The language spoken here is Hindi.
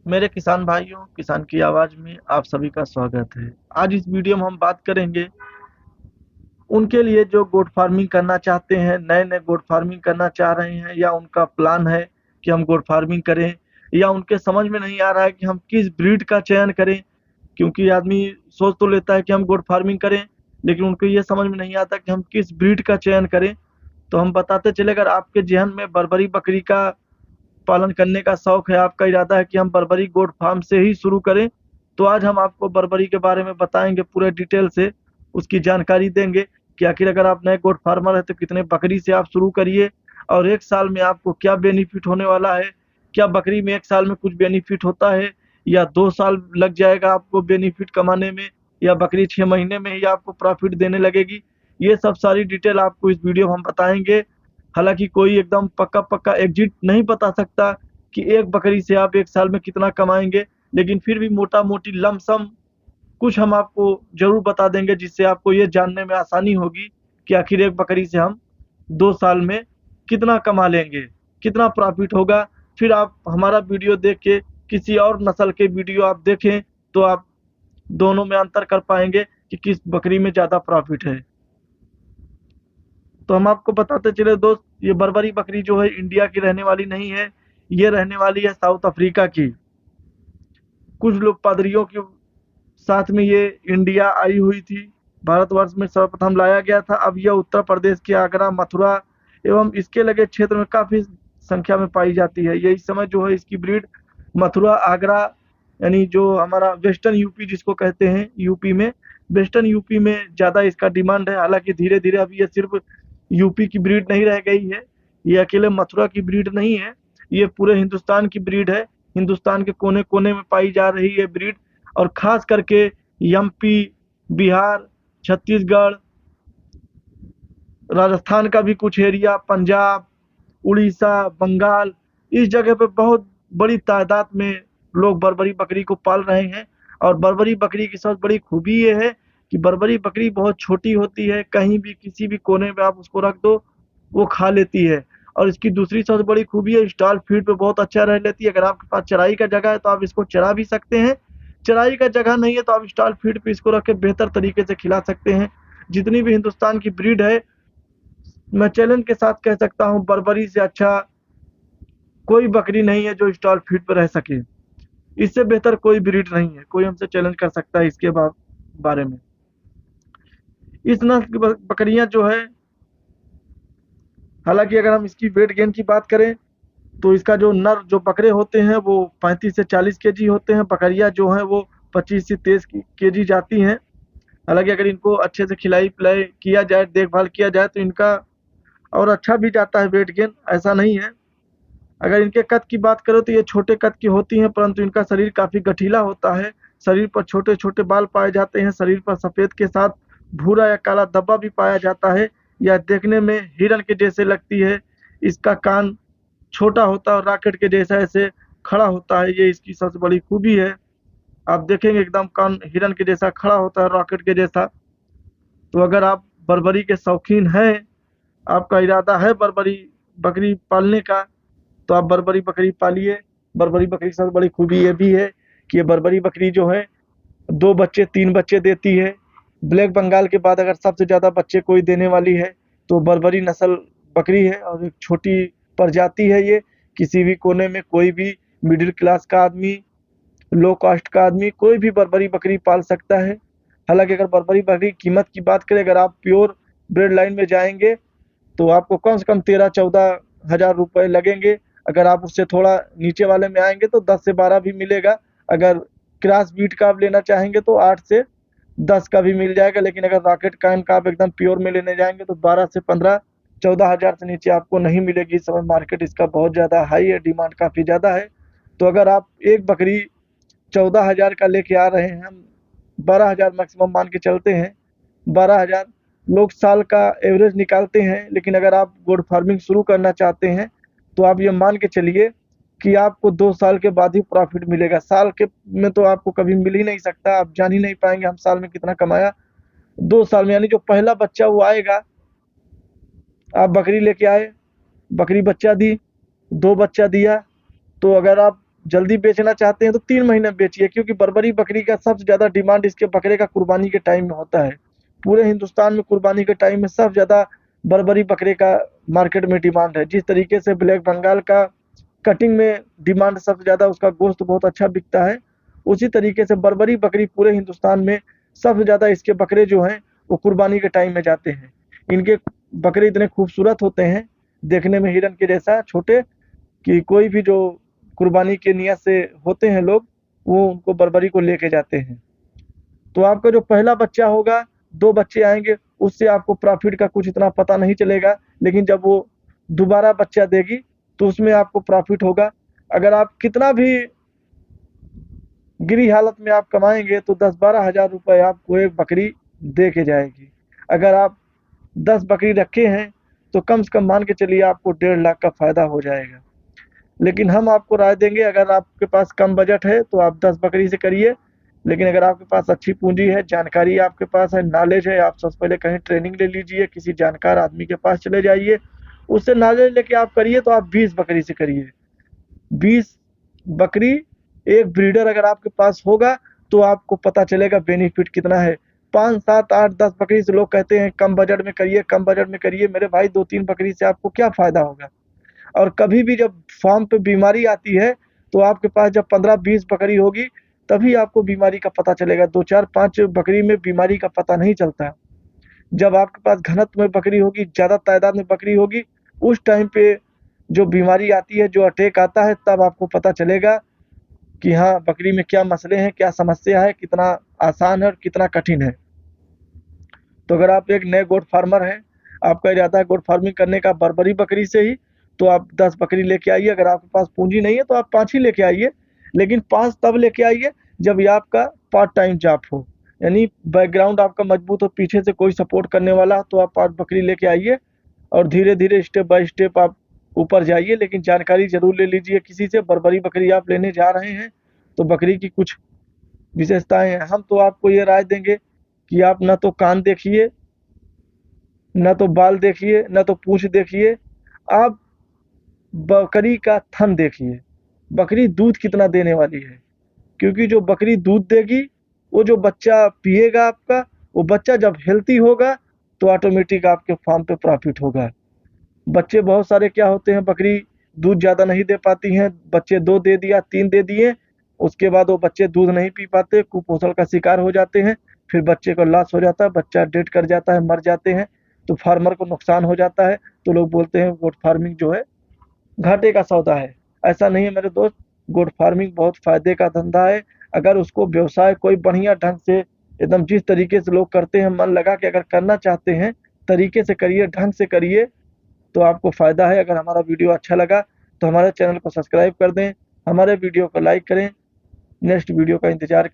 मेरे किसान भाइयों, किसान की आवाज में आप सभी का स्वागत है। आज इस वीडियो में हम बात करेंगे उनके लिए जो गोट फार्मिंग करना चाहते हैं, नए नए गोट फार्मिंग करना चाह रहे हैं, या उनका प्लान है कि हम गोट फार्मिंग करें, या उनके समझ में नहीं आ रहा है कि हम किस ब्रीड का चयन करें। क्योंकि आदमी सोच तो लेता है कि हम गोट फार्मिंग करें, लेकिन उनको ये समझ में नहीं आता कि हम किस ब्रीड का चयन करें। तो हम बताते चले, अगर आपके जेहन में बर्बरी बकरी का पालन करने का शौक है, आपका इरादा है कि हम बर्बरी गोट फार्म से ही शुरू करें, तो आज हम आपको बर्बरी के बारे में बताएंगे, पूरे डिटेल से उसकी जानकारी देंगे कि आखिर अगर आप नए गोट फार्मर है तो कितने बकरी से आप शुरू करिए, और एक साल में आपको क्या बेनिफिट होने वाला है। क्या बकरी में एक साल में कुछ बेनिफिट होता है, या 2 साल लग जाएगा आपको बेनिफिट कमाने में, या बकरी 6 महीने में ही आपको प्रॉफिट देने लगेगी। ये सब सारी डिटेल आपको इस वीडियो में हम बताएंगे। हालांकि कोई एकदम पक्का पक्का एग्जिट नहीं बता सकता कि एक बकरी से आप एक साल में कितना कमाएंगे, लेकिन फिर भी मोटा मोटी लमसम कुछ हम आपको जरूर बता देंगे, जिससे आपको ये जानने में आसानी होगी कि आखिर एक बकरी से हम 2 साल में कितना कमा लेंगे, कितना प्रॉफिट होगा। फिर आप हमारा वीडियो देख के किसी और नस्ल के वीडियो आप देखें, तो आप दोनों में अंतर कर पाएंगे कि किस बकरी में ज़्यादा प्रॉफिट है। तो हम आपको बताते चले दोस्त, ये बर्बरी बकरी जो है इंडिया की रहने वाली नहीं है, ये रहने वाली है साउथ अफ्रीका की। कुछ लोग पादरियों के साथ में ये इंडिया आई हुई थी, भारतवर्ष में सर्वप्रथम लाया गया था। अब यह उत्तर प्रदेश के आगरा, मथुरा एवं इसके लगे क्षेत्र में काफी संख्या में पाई जाती है। ये इस समय जो है इसकी ब्रीड मथुरा, आगरा, यानी जो हमारा वेस्टर्न यूपी जिसको कहते हैं, यूपी में, वेस्टर्न यूपी में ज्यादा इसका डिमांड है। हालांकि धीरे धीरे अब ये सिर्फ यूपी की ब्रीड नहीं रह गई है, ये अकेले मथुरा की ब्रीड नहीं है, ये पूरे हिंदुस्तान की ब्रीड है। हिंदुस्तान के कोने कोने में पाई जा रही है ब्रीड, और खास करके एमपी, बिहार, छत्तीसगढ़, राजस्थान का भी कुछ एरिया, पंजाब, उड़ीसा, बंगाल, इस जगह पे बहुत बड़ी तादाद में लोग बर्बरी बकरी को पाल रहे हैं। और बर्बरी बकरी की सबसे बड़ी खूबी ये है कि बर्बरी बकरी बहुत छोटी होती है, कहीं भी किसी भी कोने में आप उसको रख दो वो खा लेती है। और इसकी दूसरी सबसे बड़ी खूबी है, स्टॉल फीड पे बहुत अच्छा रह लेती है। अगर आपके पास चराई का जगह है तो आप इसको चरा भी सकते हैं, चराई का जगह नहीं है तो आप स्टॉल फीड पे इसको रख के बेहतर तरीके से खिला सकते हैं। जितनी भी हिंदुस्तान की ब्रीड है, मैं चैलेंज के साथ कह सकता हूँ, बर्बरी से अच्छा कोई बकरी नहीं है जो स्टॉल फीड पर रह सके। इससे बेहतर कोई ब्रीड नहीं है, कोई हमसे चैलेंज कर सकता है इसके बारे में। इस नस्ल की बकरियां जो है, हालांकि अगर हम इसकी वेट गेन की बात करें तो इसका जो नर जो बकरे होते हैं वो 35 से 40 केजी होते हैं, बकरियां जो हैं वो 25 से 23 केजी जाती हैं। हालांकि अगर इनको अच्छे से खिलाई पिलाई किया जाए, देखभाल किया जाए, तो इनका और अच्छा भी जाता है वेट गेन, ऐसा नहीं है। अगर इनके कद की बात करो तो ये छोटे कद की होती हैं, परंतु इनका शरीर काफी गठीला होता है। शरीर पर छोटे छोटे बाल पाए जाते हैं, शरीर पर सफेद के साथ भूरा या काला धब्बा भी पाया जाता है। यह देखने में हिरन के जैसे लगती है। इसका कान छोटा होता है और रॉकेट के जैसा ऐसे खड़ा होता है, ये इसकी सबसे बड़ी खूबी है। आप देखेंगे एकदम कान हिरन के जैसा खड़ा होता है, रॉकेट के जैसा। तो अगर आप बर्बरी के शौकीन हैं, आपका इरादा है बर्बरी बकरी पालने का, तो आप बर्बरी बकरी पालिए। बर्बरी बकरी की सबसे बड़ी खूबी ये भी है कि ये बर्बरी बकरी जो है 2 बच्चे 3 बच्चे देती है। ब्लैक बंगाल के बाद अगर सबसे ज्यादा बच्चे कोई देने वाली है तो बर्बरी नस्ल बकरी है, और एक छोटी प्रजाति है ये। किसी भी कोने में कोई भी मिडिल क्लास का आदमी, लो कास्ट का आदमी, कोई भी बर्बरी बकरी पाल सकता है। हालांकि अगर बर्बरी बकरी की कीमत की बात करें, अगर आप प्योर ब्रेड लाइन में जाएंगे तो आपको कम से कम 13-14 हज़ार रुपए लगेंगे। अगर आप उससे थोड़ा नीचे वाले में आएंगे तो 10 से 12 भी मिलेगा। अगर क्रॉस बीट का आप लेना चाहेंगे तो 8 से 10 का भी मिल जाएगा। लेकिन अगर रॉकेट काइन का आप एकदम प्योर में लेने जाएंगे तो 12 से 15, 14 हज़ार से नीचे आपको नहीं मिलेगी। इस समय मार्केट इसका बहुत ज़्यादा हाई है, डिमांड काफ़ी ज़्यादा है। तो अगर आप एक बकरी 14 हज़ार का लेके आ रहे हैं, हम 12 हज़ार मैक्सिमम मान के चलते हैं, 12 हज़ार लोग साल का एवरेज निकालते हैं। लेकिन अगर आप गोट फार्मिंग शुरू करना चाहते हैं तो आप ये मान के चलिए कि आपको 2 साल के बाद ही प्रॉफिट मिलेगा। साल के में तो आपको कभी मिल ही नहीं सकता, आप जान ही नहीं पाएंगे हम साल में कितना कमाया। 2 साल में, यानी जो पहला बच्चा वो आएगा, आप बकरी लेके आए, बकरी बच्चा दी, 2 बच्चा दिया, तो अगर आप जल्दी बेचना चाहते हैं तो 3 महीने में बेचिए, क्योंकि बर्बरी बकरी का सबसे ज़्यादा डिमांड इसके बकरे का कुर्बानी के टाइम में होता है। पूरे हिंदुस्तान में कुर्बानी के टाइम में सबसे ज़्यादा बर्बरी बकरे का मार्केट में डिमांड है। जिस तरीके से ब्लैक बंगाल का कटिंग में डिमांड सबसे ज़्यादा, उसका गोश्त बहुत अच्छा बिकता है, उसी तरीके से बर्बरी बकरी पूरे हिंदुस्तान में सबसे ज़्यादा इसके बकरे जो हैं वो कुर्बानी के टाइम में जाते हैं। इनके बकरे इतने खूबसूरत होते हैं, देखने में हिरन के जैसा छोटे, कि कोई भी जो कुर्बानी के नियत से होते हैं लोग, वो उनको बर्बरी को लेके जाते हैं। तो आपका जो पहला बच्चा होगा, 2 बच्चे आएँगे, उससे आपको प्रॉफ़िट का कुछ इतना पता नहीं चलेगा, लेकिन जब वो दोबारा बच्चा देगी, तो उसमें आपको प्रॉफ़िट होगा। अगर आप कितना भी गिरी हालत में आप कमाएँगे, तो 10-12 हज़ार रुपए आपको एक बकरी दे के जाएगी। अगर आप 10 बकरी रखे हैं, तो कम से कम मान के चलिए आपको 1.5 लाख का फ़ायदा हो जाएगा। लेकिन हम आपको राय देंगे, अगर आपके पास कम बजट है तो आप 10 बकरी से करिए, लेकिन अगर आपके पास अच्छी पूंजी है, जानकारी आपके पास है, नॉलेज है, आप सबसे पहले कहीं ट्रेनिंग ले लीजिए, किसी जानकार आदमी के पास चले जाइए, उससे नॉलेज लेके आप करिए, तो आप 20 बकरी से करिए। 20 बकरी, एक ब्रीडर अगर आपके पास होगा, तो आपको पता चलेगा बेनिफिट कितना है। 5, 7, 8, 10 बकरी से लोग कहते हैं कम बजट में करिए, कम बजट में करिए। मेरे भाई 2-3 बकरी से आपको क्या फ़ायदा होगा? और कभी भी जब फार्म पे बीमारी आती है, तो आपके पास जब 15-20 बकरी होगी, तभी आपको बीमारी का पता चलेगा। 2, 4, 5 बकरी में बीमारी का पता नहीं चलता। जब आपके पास घनत्व में बकरी होगी, ज़्यादा तादाद में बकरी होगी, उस टाइम पे जो बीमारी आती है, जो अटैक आता है, तब आपको पता चलेगा कि हाँ, बकरी में क्या मसले हैं, क्या समस्या है, कितना आसान है और कितना कठिन है। तो अगर आप एक नए गोट फार्मर हैं, आपका इरादा है गोट फार्मिंग करने का बर्बरी बकरी से ही, तो आप 10 बकरी लेके आइए। अगर आपके पास पूंजी नहीं है तो आप 5 ही लेके आइए, लेकिन 5 तब लेके आइए जब ये आपका पार्ट टाइम जॉब हो, यानी बैकग्राउंड आपका मजबूत हो, पीछे से कोई सपोर्ट करने वाला हो, तो आप 5 बकरी लेके आइए और धीरे-धीरे स्टेप बाय स्टेप आप ऊपर जाइए। लेकिन जानकारी ज़रूर ले लीजिए किसी से। बर्बरी बकरी आप लेने जा रहे हैं, तो बकरी की कुछ विशेषताएँ हैं। हम तो आपको ये राय देंगे कि आप ना तो कान देखिए, ना तो बाल देखिए, ना तो पूँछ देखिए, आप बकरी का थन देखिए। बकरी दूध कितना देने वाली है, क्योंकि जो बकरी दूध देगी, वो जो बच्चा पिएगा आपका, वो बच्चा जब हेल्दी होगा, तो ऑटोमेटिक आपके फार्म पे प्रॉफ़िट होगा। बच्चे बहुत सारे क्या होते हैं, बकरी दूध ज़्यादा नहीं दे पाती हैं, बच्चे 2 दे दिया, 3 दे दिए, उसके बाद वो बच्चे दूध नहीं पी पाते, कुपोषण का शिकार हो जाते हैं, फिर बच्चे को लॉस हो जाता है, बच्चा डेड कर जाता है, मर जाते हैं, तो फार्मर को नुकसान हो जाता है। तो लोग बोलते हैं गोट फार्मिंग जो है घाटे का सौदा है। ऐसा नहीं है मेरे दोस्त, गोट फार्मिंग बहुत फ़ायदे का धंधा है। अगर उसको व्यवसाय कोई बढ़िया ढंग से, एकदम जिस तरीके से लोग करते हैं, मन लगा के अगर करना चाहते हैं, तरीके से करिए, ढंग से करिए, तो आपको फ़ायदा है। अगर हमारा वीडियो अच्छा लगा, तो हमारे चैनल को सब्सक्राइब कर दें, हमारे वीडियो को लाइक करें। नेक्स्ट वीडियो का इंतज़ार